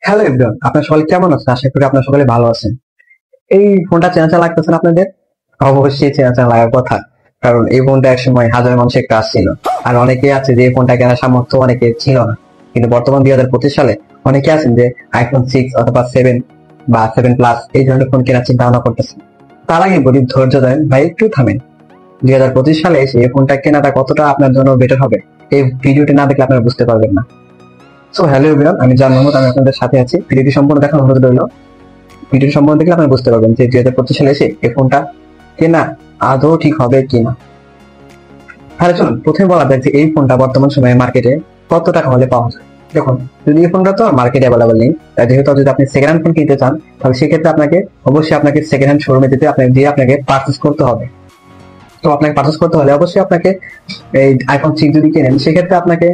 Hello everyone, আপনার সকলে কেমন আছেন? আশা করি আপনার সকলে ভালো আছেন। এই ফোনটা চেনা লাগতেছে না আপনাদের? অবশ্যই চেনা লাগার কথা, কারণ এই ফোনটা এক সময় হাজার মানুষের কাজ ছিল। আর অনেকে আছে যে এই ফোনটা কেনার সামর্থ্য অনেকে ছিল না, কিন্তু বর্তমান 2025 সালে অনেকে আছেন যে আইফোন 6 অথবা 7 বা 7 প্লাস এই ধরনের ফোন কেনার চিন্তা ভাবনা করতেছেন। তার আগে বলি, ধৈর্য ধরেন ভাই, একটু থামেন। 2025 সালে এসে এই ফোনটা কেনাটা কতটা আপনার জন্য বেটার হবে, এই ভিডিওটি না দেখলে আপনারা বুঝতে পারবেন না। সো হ্যালো এভরিওয়ান, আমি জান মোহাম্মদ, আমি আপনাদের সাথে আছি। ভিডিওটি সম্পূর্ণ দেখার অনুরোধ রইল। ভিডিওটি সম্পূর্ণ দেখলে আপনারা বুঝতে পারবেন যে 2025 সালে এসে এই ফোনটা কেনা আদৌ ঠিক হবে কিনা। তাহলে চলুন প্রথমে বলা যাক যে এই ফোনটা বর্তমান সময়ে মার্কেটে কত টাকা হলে পাওয়া যায়। দেখুন, যদি এই ফোনটা তো মার্কেটে অ্যাভেলেবল নেই, যেহেতু যদি আপনি সেকেন্ড হ্যান্ড ফোন কিনতে চান, তাহলে সেক্ষেত্রে আপনাকে সেকেন্ড হ্যান্ড শোরুমে আপনাকে পারচেস করতে হবে। তো আপনাকে পারচেস করতে হলে অবশ্যই আপনাকে এই আইফোন 6 যদি কেনেন, সেক্ষেত্রে আপনাকে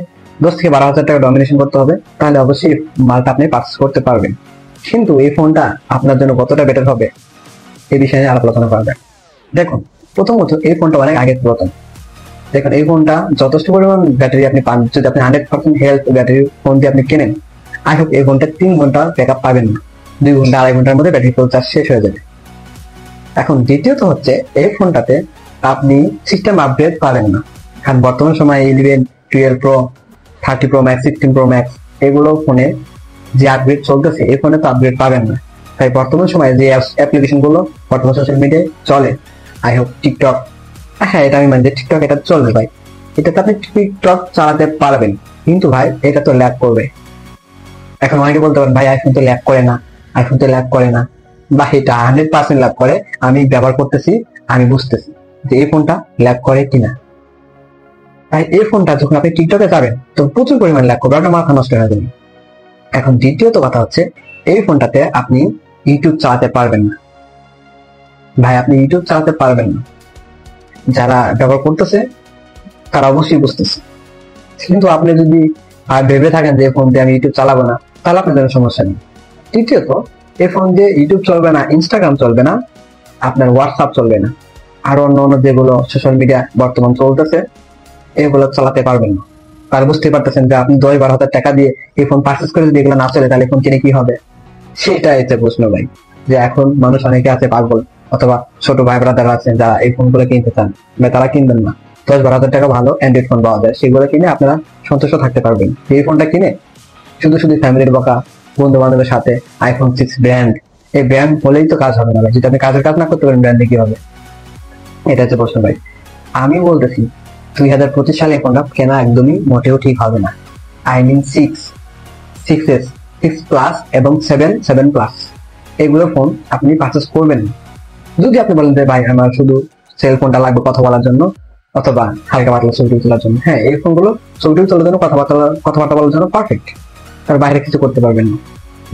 10 থেকে 12 হাজার টাকা ডমিনেশন করতে হবে, তাহলে অবশ্যই মালটা আপনি পারচেস করতে পারবেন। কিন্তু এই ফোনটা আপনার জন্য কতটা বেটার হবে এই বিষয়ে নিয়ে আলাপ আলোচনা করা যাক। দেখুন, প্রথমত এই ফোনটা অনেক আগের পুরাতন। দেখুন, এই ফোনটা যথেষ্ট পরিমাণ ব্যাটারি আপনি পান। যদি আপনি 100% হেলথ ব্যাটারি ফোন দিয়ে আপনি কেনেন, আই হোপ এই ফোনটা 3 ঘন্টা ব্যাকআপ পাবেন না, 2 ঘন্টা 2.5 ঘন্টার মধ্যে ব্যাটারি ফুল চার্জ শেষ হয়ে যাবে। এখন দ্বিতীয়ত হচ্ছে, এই ফোনটাতে আপনি সিস্টেম আপগ্রেড পাবেন না, কারণ বর্তমান সময়ে 11, 12 pro, 30 pro max, 16 pro max এগুলো ফোনে যে আপগ্রেড চলতেছে, এই ফোনে তো আপগ্রেড পাবেন না। তাই বর্তমান সময়ে যে অ্যাপ্লিকেশন গুলো বর্তমান সোশ্যাল মিডিয়ায় চলে, আই হোপ টিকটক, হ্যাঁ এটা আমি মানি যে টিকটক এটা চলবে ভাই, এটাতে আপনি টিকটক চালাতে পারবেন, কিন্তু ভাই এটা তো ল্যাগ করবে। এখন অনেকে বলতে পারেন ভাই আইফোন তো ল্যাগ করে না, আইফোন তো ল্যাগ করে না। বা এটা 100% ল্যাগ করে, আমি ব্যবহার করতেছি, আমি বুঝতেছি যে এই ফোনটা ল্যাগ করে কিনা। তাই এই ফোনটা যখন আপনি টিকটকে যাবেন তো প্রচুর পরিমাণ ল্যাগ করবে, আপনার মাথা নষ্ট হয়ে যাবে। এখন দ্বিতীয়ত কথা হচ্ছে, এই ফোনটাতে আপনি ইউটিউব চালাতে পারবেন না ভাই, আপনি ইউটিউব চালাতে পারবেন না। যারা ব্যবহার করতেছে তারা অবশ্যই বুঝতেছে, কিন্তু আপনি যদি ভেবে থাকেন যে ফোন দিয়ে আমি ইউটিউব চালাবো না, তাহলে আপনার জন্য সমস্যা নেই। তৃতীয়ত, এই ফোন দিয়ে ইউটিউব চলবে না, ইনস্টাগ্রাম চলবে না, আপনার হোয়াটসঅ্যাপ চলবে না, আর অন্য যেগুলো সোশ্যাল মিডিয়া বর্তমান চলতেছে এগুলো চালাতে পারবেন না। তার বুঝতে পারতেছেন যে আপনি 10-12 হাজার টাকা দিয়ে এই ফোন পারচেস করে যদি এগুলো না চলে, তাহলে ফোন কিনে কি হবে? সেটা এতে প্রশ্ন ভাই, যে এখন মানুষ অনেকে আছে পাগল, অথবা ছোট ভাই ব্রাদার আছেন যারা এই ফোন গুলো কিনতে চান, তারা কিনবেন না। 10-12 হাজার টাকা ভালো অ্যান্ড্রয়েড ফোন পাওয়া যায়, সেগুলো কিনে আপনারা সন্তুষ্ট থাকতে পারবেন। এই ফোনটা কিনে শুধু ফ্যামিলির বকা, বন্ধু বান্ধবের সাথে আইফোন 6 ব্র্যান্ড, এই ব্র্যান্ড হলেই তো কাজ হবে না ভাই। যদি আপনি কাজের কাজ না করতে পারেন, ব্র্যান্ডে কি হবে? এটা হচ্ছে প্রশ্ন ভাই। আমি বলতেছি 2025 সালে ফোনটা কেনা একদমই মোটেও ঠিক হবে না। আই মিন 6s, 6 প্লাস এবং 7 প্লাস এগুলো ফোন আপনি পারচেস করবেন না। যদি আপনি বলেন যে ভাই আমার শুধু সেল ফোনটা লাগবে কথা বলার জন্য, অথবা হালকা পাতলা ছবি তোলার জন্য, হ্যাঁ এই ফোনগুলো ছবি তোলার জন্য, কথাবার্তা বলার জন্য পারফেক্ট, তার বাইরে কিছু করতে পারবেন না।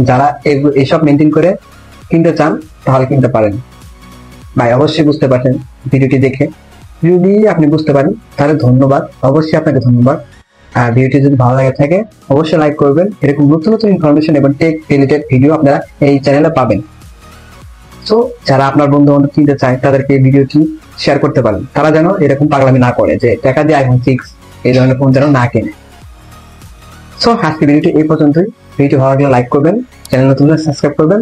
যারা এইসব মেনটেন করে কিনতে চান তাহলে কিনতে পারেন। ভাই অবশ্যই বুঝতে পারছেন ভিডিওটি দেখে, যদি আপনি বুঝতে পারেন তাহলে ধন্যবাদ, অবশ্যই আপনাকে ধন্যবাদ। আর ভিডিওটি যদি ভালো লাগে থাকে অবশ্যই লাইক করবেন। এরকম নতুন নতুন ইনফরমেশন এবং টেক রিলেটেড ভিডিও আপনারা এই চ্যানেলে পাবেন। সো যারা আপনার বন্ধু বান্ধব কিনতে চায় তাদেরকে ভিডিওটি শেয়ার করতে পারেন, তারা যেন এরকম পাগলামি না করে যে টাকা দিয়ে আইফোন 6 এই ধরনের ফোন যেন না কেনে। সো আজকে ভিডিওটি এই পর্যন্তই। ভিডিওটি ভালো লাগলে লাইক করবেন, চ্যানেল নতুন সাবস্ক্রাইব করবেন।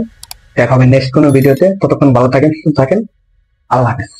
দেখা হবে নেক্সট কোনো ভিডিওতে। ততক্ষণ ভালো থাকেন, সুস্থ থাকেন, আল্লাহ হাফেজ।